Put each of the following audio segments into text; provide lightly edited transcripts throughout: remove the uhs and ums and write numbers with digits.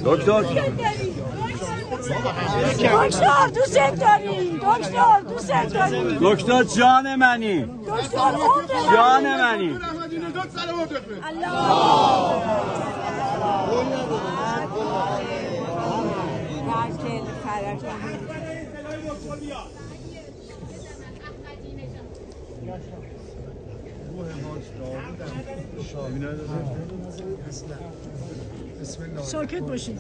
دکتر دوست داری دکتر جان منی جان منی ساکت باشید.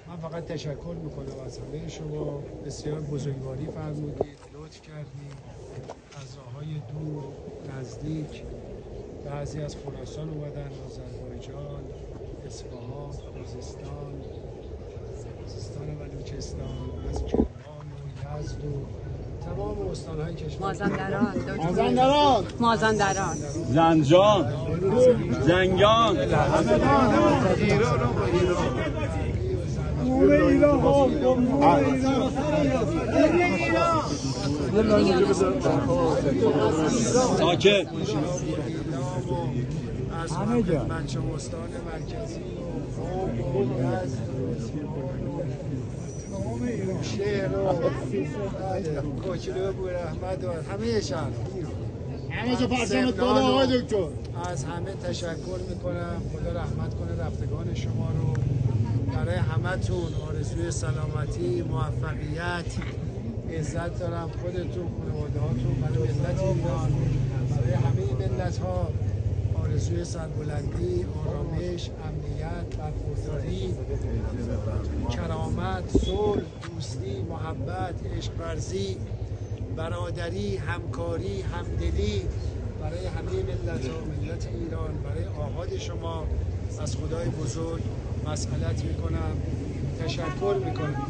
من فقط تشکر میکنم از همه شما، بسیار بزرگواری فرمودید، لطف کردید، از راههای دور نزدیک، بعضی از خراسان اومدن، آذربایجان، اصفهان، خوزستان و بلوچستان، از کرمان و یزد و تمام استان‌های کشور، مازندران، زنجان، زنگان، ساکت از خدمت استان مرکزی شهر و کوچلو بورحمد و همه شهر همه جا پرچمت بالا آقای دکتر. از همه تشکر میکنم. خدا رحمت کنه رفتگان شما رو. برای همتون آرزوی سلامتی، موفقیت، عزت دارم. خودتون، خانواده هاتون، برای ملت ایران، برای همه ملت ها آرزوی سربلندی، آرامش، امنیت، برخورداری، کرامت، صلح، دوستی، محبت، عشق ورزی، برادری، همکاری، همدلی برای همه ملت ها، ملت ایران. برای آحاد شما از خدای بزرگ مسئلت میکنم، تشکر میکنم.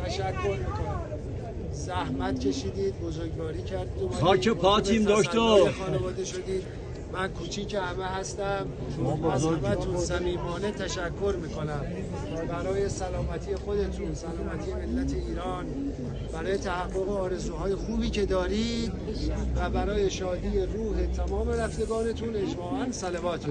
تشکر میکنم. زحمت کشیدید، بزرگواری کردید، خاک پاتیم دکتر. خانواده شدید. من کوچیک همه هستم. از همتون صمیمانه تشکر میکنم برای سلامتی خودتون، سلامتی ملت ایران، برای تحقق آرزوهای خوبی که دارید و برای شادی روح تمام رفتگانتون. اجماعاً صلوات.